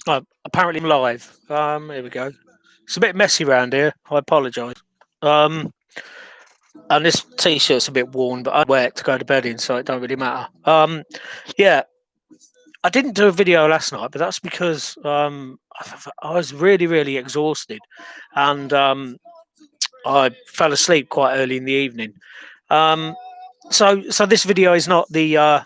Apparently I'm live. Here we go. It's a bit messy around here. I apologise. Um, and this t-shirt's a bit worn, but I wear it to go to bed in, so it don't really matter. Yeah, I didn't do a video last night, but that's because I was really, really exhausted, and I fell asleep quite early in the evening. Um, so this video is not the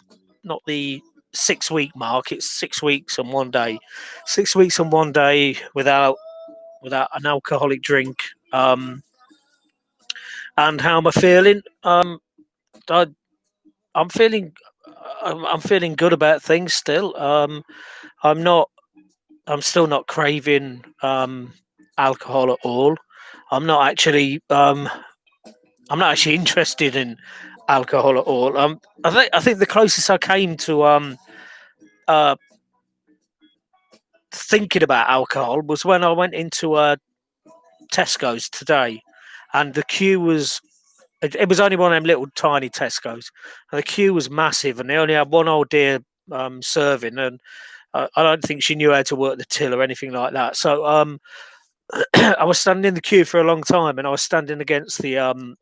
6 week mark. It's 6 weeks and one day, 6 weeks and one day without an alcoholic drink. And how am I feeling? I, I'm feeling I'm feeling good about things still. I'm not. I'm still not craving alcohol at all. I'm not actually. I'm not actually interested in alcohol at all. I think the closest I came to uh, thinking about alcohol was when I went into Tesco's today, and the queue was. It was only one of them little tiny Tesco's, and the queue was massive, and they only had one old dear serving, and I don't think she knew how to work the till or anything like that. So I was standing in the queue for a long time, and I was standing against the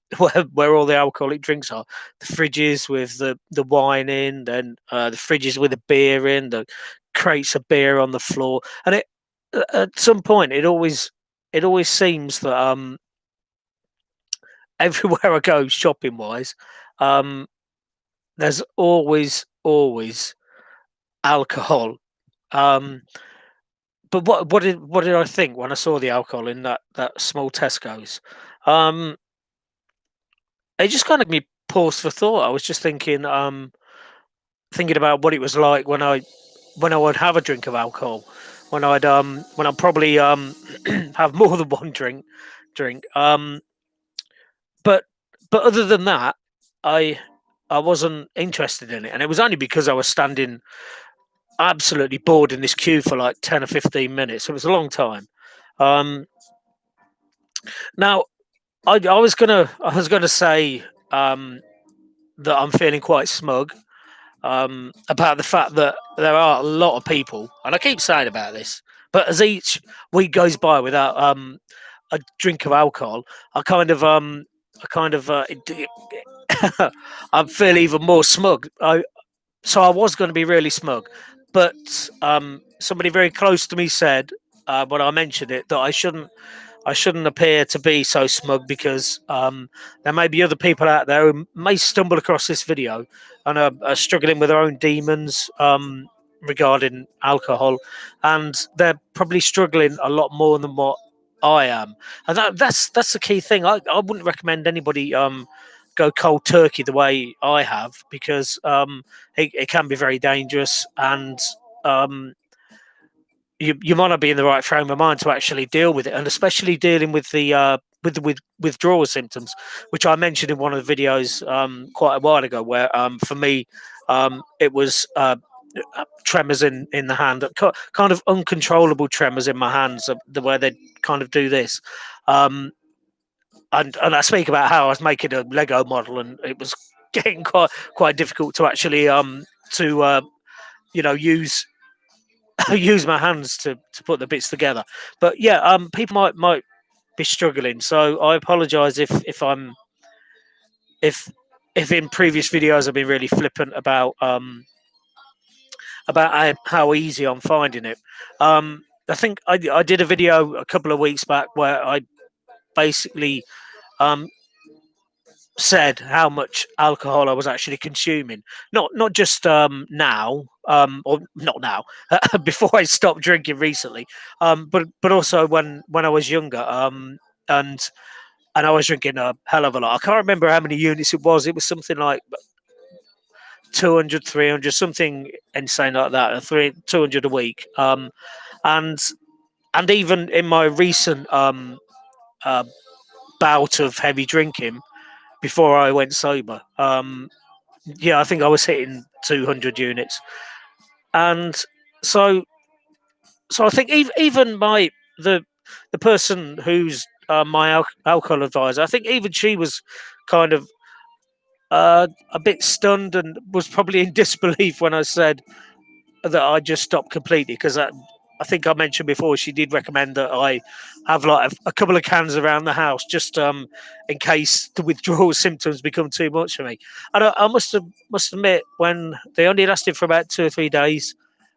where all the alcoholic drinks are, the fridges with the wine in, then the fridges with the beer in, the crates of beer on the floor, and at some point it always seems that everywhere I go shopping wise, um, there's always alcohol. Um, but what did I think when I saw the alcohol in that small Tesco's? Um, it just kind of me pause for thought. I was just thinking about what it was like when I would have a drink of alcohol, when I'd probably have more than one drink. But but other than that, I I wasn't interested in it, and it was only because I was standing absolutely bored in this queue for like 10 or 15 minutes. It was a long time. Um, now I was gonna say um, that I'm feeling quite smug about the fact that there are a lot of people, and I keep saying about this, but as each week goes by without a drink of alcohol, I kind of I feel even more smug. So I was going to be really smug, but somebody very close to me said when I mentioned it that I shouldn't appear to be so smug because there may be other people out there who may stumble across this video and are struggling with their own demons regarding alcohol, and they're probably struggling a lot more than what I am. And that's the key thing. I wouldn't recommend anybody go cold turkey the way I have because it can be very dangerous, and um, you might not be in the right frame of mind to actually deal with it, and especially dealing with withdrawal symptoms, which I mentioned in one of the videos quite a while ago, where for me it was tremors in the hand, kind of uncontrollable tremors in my hands, the way they kind of do this. Um, and I speak about how I was making a Lego model, and it was getting quite difficult to actually to use use my hands to put the bits together. But yeah, people might be struggling. So I apologise if if in previous videos I've been really flippant about how easy I'm finding it. I think I did a video a couple of weeks back where I basically um, said how much alcohol I was actually consuming. Not just now, or not now, before I stopped drinking recently, but also when I was younger, and and I was drinking a hell of a lot. I can't remember how many units it was. It was something like 200, 300, something insane like that, 200 a week. And and even in my recent uh, bout of heavy drinking before I went sober, yeah, I think I was hitting 200 units, and so I think even the person who's my alcohol advisor, I think even she was kind of a bit stunned and was probably in disbelief when I said that I just stopped completely because that. I think I mentioned before she did recommend that I have like a couple of cans around the house just in case the withdrawal symptoms become too much for me. And I must admit, when they only lasted for about 2 or 3 days,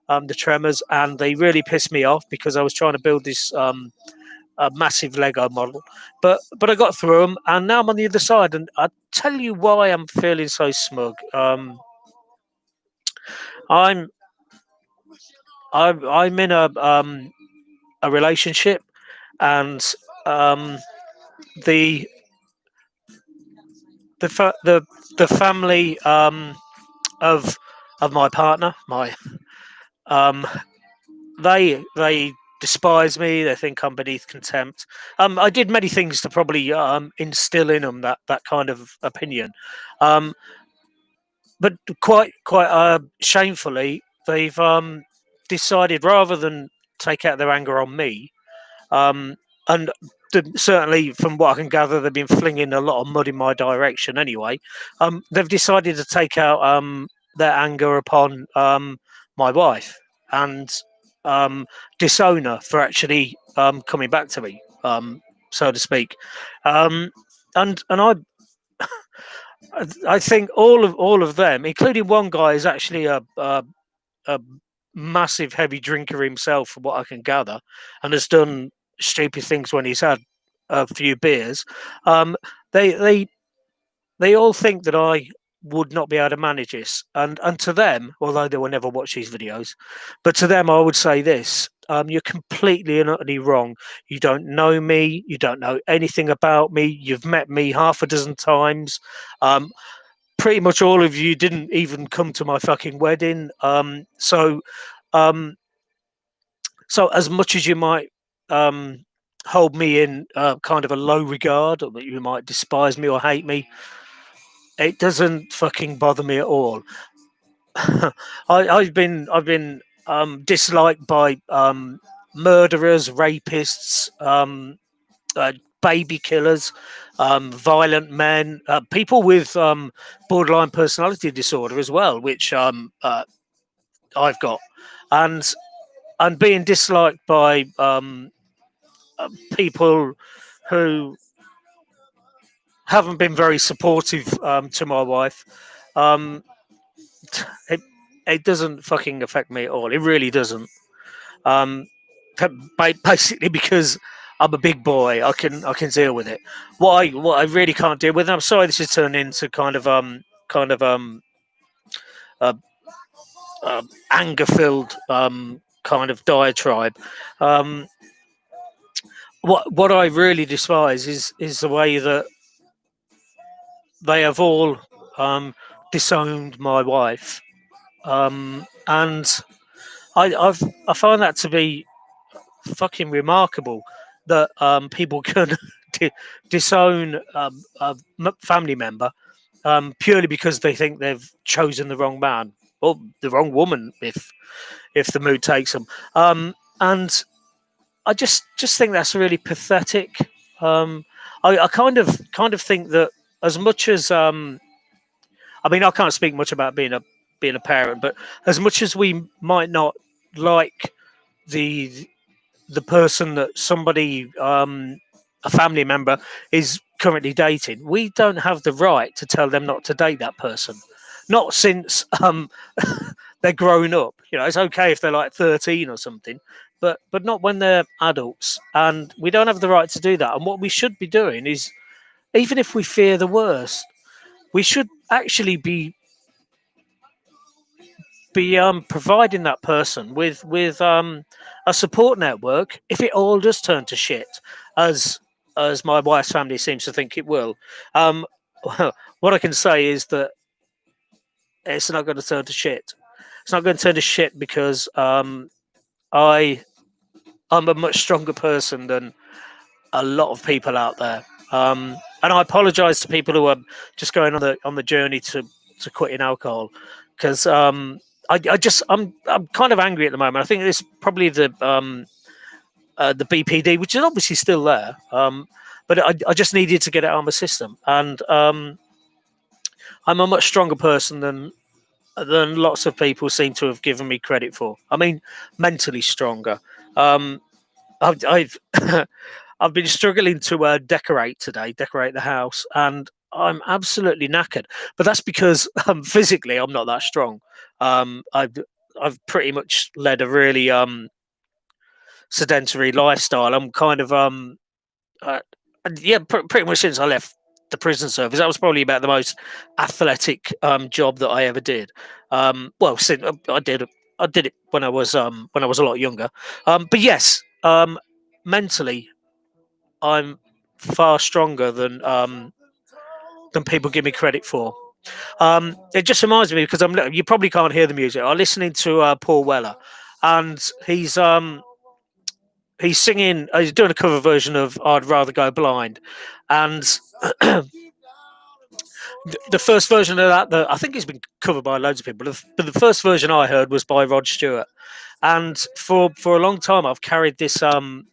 the tremors, and they really pissed me off because I was trying to build this a massive Lego model, but I got through them, and now I'm on the other side. And I tell you why I'm feeling so smug. I'm I'm in a relationship, and um, the the the family of my partner, my um, they despise me. They think I'm beneath contempt. I did many things to probably instill in them that kind of opinion, um, but quite shamefully, they've decided rather than take out their anger on me. Um, and certainly, from what I can gather, they've been flinging a lot of mud in my direction anyway. They've decided to take out their anger upon my wife and um, disown her for actually coming back to me, so to speak. Um, and I think all of them, including one guy, is actually a massive heavy drinker himself, from what I can gather, and has done stupid things when he's had a few beers. Um, they they they all think that I would not be able to manage this, and to them, although they will never watch these videos, but to them, I would say this. You're completely and utterly wrong. You don't know me. You don't know anything about me. You've met me half a dozen times. Um, Pretty much all of you didn't even come to my fucking wedding. Um, so as much as you might um, hold me in kind of a low regard, or that you might despise me or hate me, it doesn't fucking bother me at all. I've been disliked by murderers, rapists, uh, baby killers, violent men, people with borderline personality disorder as well, which I've got, and being disliked by people who haven't been very supportive to my wife. Um, it it doesn't fucking affect me at all. It really doesn't. Um, Basically because I'm a big boy, I can deal with it. What I really can't deal with, and I'm sorry this has turned into kind of uh, anger filled kind of diatribe. Um, what I really despise is the way that they have all disowned my wife, and I find that to be fucking remarkable that people can di- disown a family member purely because they think they've chosen the wrong man or the wrong woman, if the mood takes them. And I just think that's really pathetic. Um, I kind of think that as much as I mean, I can't speak much about being a parent, but as much as we might not like the the person that somebody a family member is currently dating, we don't have the right to tell them not to date that person. Not since they're grown up. It's okay if they're like 13 or something, but not when they're adults. And we don't have the right to do that. And what we should be doing is, even if we fear the worst, we should actually be providing that person with a support network if it all does turn to shit, as my wife's family seems to think it will. Um, what I can say is that it's not going to turn to shit. It's not going to turn to shit because I I'm a much stronger person than a lot of people out there. And I apologise to people who are just going on the journey to quitting alcohol, because I'm kind of angry at the moment. I think it's probably the BPD, which is obviously still there, but I just needed to get it out of my system, and I'm a much stronger person than than lots of people seem to have given me credit for. I mean, mentally stronger. Um, I've I've been struggling to decorate today, decorate the house, and I'm absolutely knackered. But that's because physically I'm not that strong. I've pretty much led a really sedentary lifestyle. I'm kind of uh, yeah, pretty much since I left the prison service, that was probably about the most athletic job that I ever did. Well, since I did it when I was a lot younger. But yes, mentally, I'm far stronger than people give me credit for. It just reminds me because you probably can't hear the music. I'm listening to Paul Weller, and he's singing. He's doing a cover version of "I'd Rather Go Blind," and the first version of that, I think it's been covered by loads of people, but the first version I heard was by Rod Stewart. And for a long time, I've carried this kind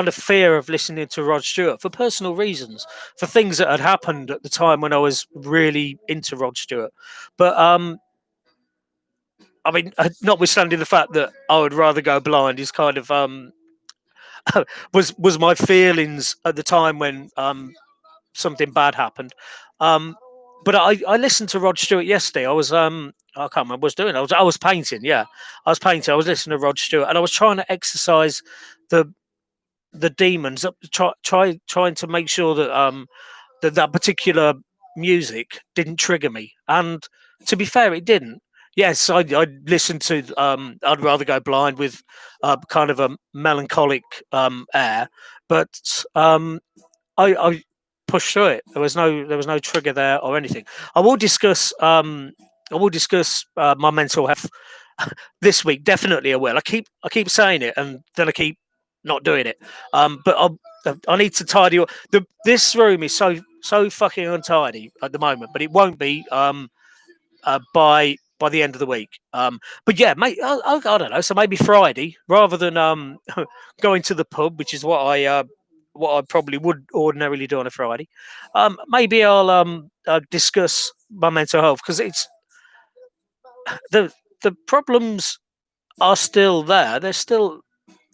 of fear of listening to Rod Stewart for personal reasons, for things that had happened at the time when I was really into Rod Stewart. But I mean, notwithstanding the fact that I would rather go blind is kind of was my feelings at the time when something bad happened. Um, but I listened to Rod Stewart yesterday. I can't remember what I was doing. I was painting. Yeah, I was painting. I was listening to Rod Stewart, and I was trying to exercise the the demons. Trying to make sure that that particular music didn't trigger me. And to be fair, it didn't. Yes, I listened to I'd Rather Go Blind with kind of a melancholic air, but I pushed through it. There was no trigger there or anything. I will discuss my mental health this week. Definitely, I will. I keep saying it, and then I keep not doing it. But I need to tidy up. This room is so fucking untidy at the moment, but it won't be by the end of the week. But yeah, mate, I don't know. So maybe Friday, rather than going to the pub, which is what I probably would ordinarily do on a Friday. Maybe I'll discuss my mental health because it's the problems are still there. There's still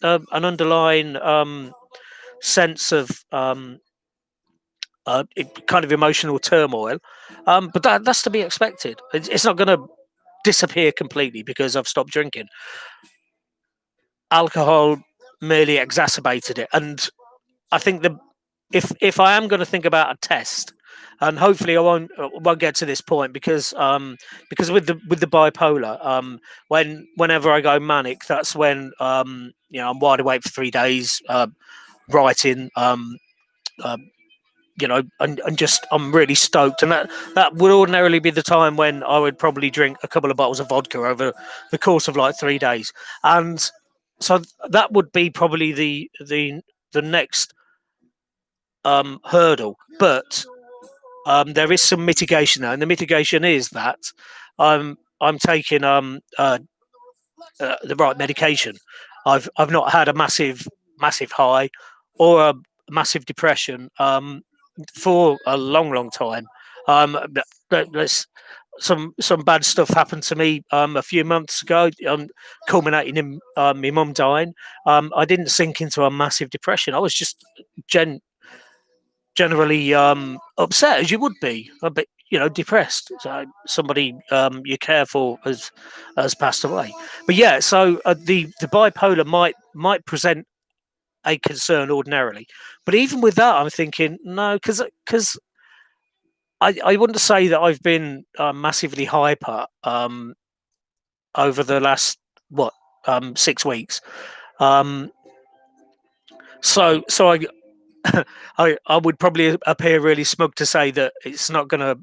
an underlying sense of kind of emotional turmoil, but that's to be expected. It's not going to disappear completely because I've stopped drinking. Alcohol merely exacerbated it, and I think the if I am going to think about a test, and hopefully I won't get to this point because with the bipolar, whenever I go manic, that's when I'm wide awake for 3 days, writing, uh, and just I'm really stoked, and that would ordinarily be the time when I would probably drink a couple of bottles of vodka over the course of like 3 days, and so that would be probably the next hurdle, but there is some mitigation there, and the mitigation is that I'm taking the right medication. I've not had a massive high or a massive depression for a long time. There's some bad stuff happened to me a few months ago, culminating in my mum dying. I didn't sink into a massive depression. I was just gen- generally upset, as you would be, a bit, depressed. So somebody you care for has passed away. But yeah, so the bipolar might present a concern ordinarily, but even with that, I'm thinking no, because I wouldn't say that I've been massively hyper over the last what 6 weeks. Um, so I would probably appear really smug to say that it's not gonna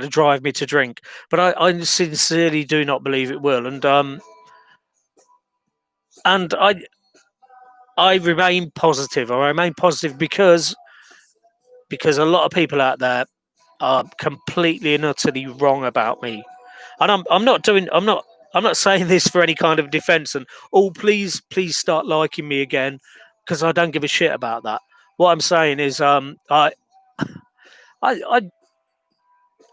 drive me to drink, but I sincerely do not believe it will, and I remain positive. I remain positive because a lot of people out there are completely and utterly wrong about me, and I'm not saying this for any kind of defense. And oh, please start liking me again because I don't give a shit about that. What I'm saying is, I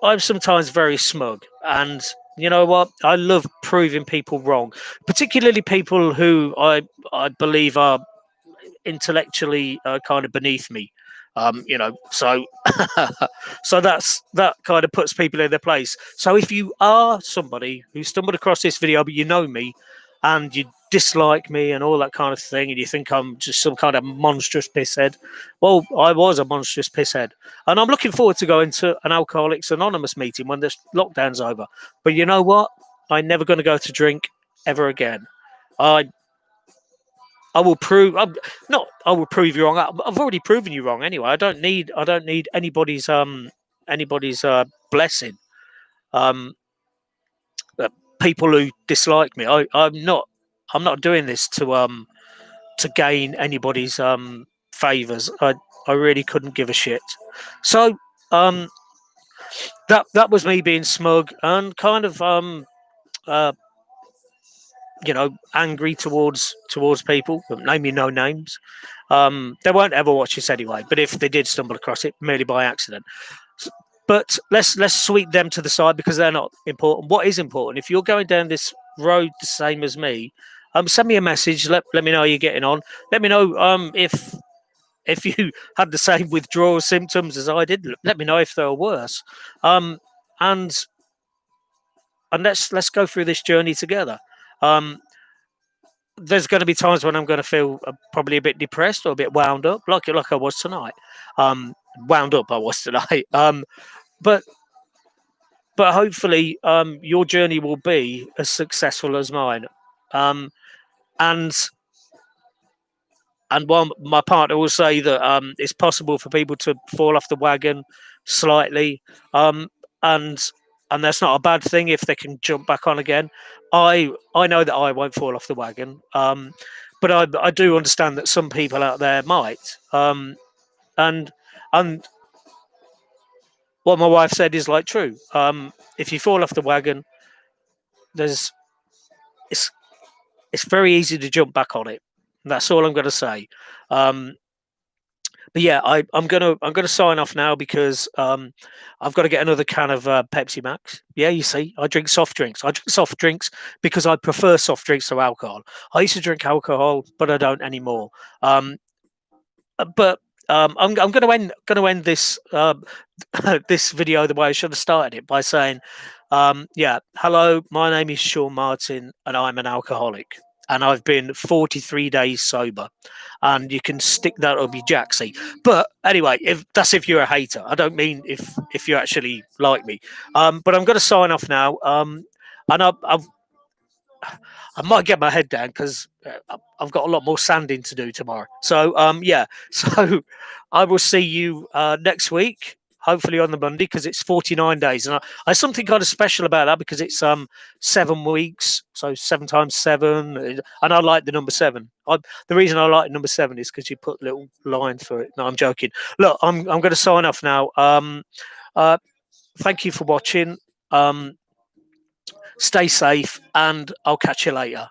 I'm sometimes very smug, and you know what? I love proving people wrong, particularly people who I believe are intellectually kind of beneath me. So that kind of puts people in their place. So if you are somebody who stumbled across this video, but you know me, and you dislike me and all that kind of thing, and you think I'm just some kind of monstrous pisshead, well, I was a monstrous pisshead, and I'm looking forward to going to an Alcoholics Anonymous meeting when this lockdown's over. But you know what? I'm never going to go to drink ever again. I I will prove. I'm not. I will prove you wrong. I've already proven you wrong anyway. I don't need anybody's blessing. Um, People who dislike me. I'm not. I'm not doing this to gain anybody's favors. I really couldn't give a shit. So um, that was me being smug and kind of uh, angry towards people. Name me no names. They won't ever watch this anyway. But if they did stumble across it merely by accident, but let's sweep them to the side because they're not important. What is important? If you're going down this road the same as me, send me a message. Let me know how you're getting on. Let me know if you had the same withdrawal symptoms as I did. Let me know if they were worse. Um, and and let's go through this journey together. Um, there's going to be times when I'm going to feel probably a bit depressed or a bit wound up, like I was tonight. Wound up I was tonight. But hopefully, your journey will be as successful as mine. Um, and while my partner will say that it's possible for people to fall off the wagon slightly, um, and that's not a bad thing if they can jump back on again. I know that I won't fall off the wagon, but I do understand that some people out there might. And and what my wife said is like true. If you fall off the wagon, there's it's it's very easy to jump back on it. That's all I'm going to say. Um, but yeah, I'm gonna sign off now because I've got to get another can of Pepsi Max. Yeah, you see, I drink soft drinks. I drink soft drinks because I prefer soft drinks to alcohol. I used to drink alcohol, but I don't anymore. Um, but I'm going to end this this video the way I should have started it by saying, yeah, hello, my name is Sean Martin, and I'm an alcoholic, and I've been 43 days sober, and you can stick that up your jacksie. But anyway, if you're a hater, I don't mean if you actually like me. But I'm going to sign off now. And I might get my head down because I've got a lot more sanding to do tomorrow. So yeah, so I will see you next week. Hopefully on the Monday because it's 49 days, and I something kind of special about that because it's 7 weeks, so 7 times 7, and I like the number 7. The reason I like number 7 is because you put a little line for it. No, I'm joking. Look, I'm going to sign off now. Uh, Thank you for watching. Stay safe, and I'll catch you later.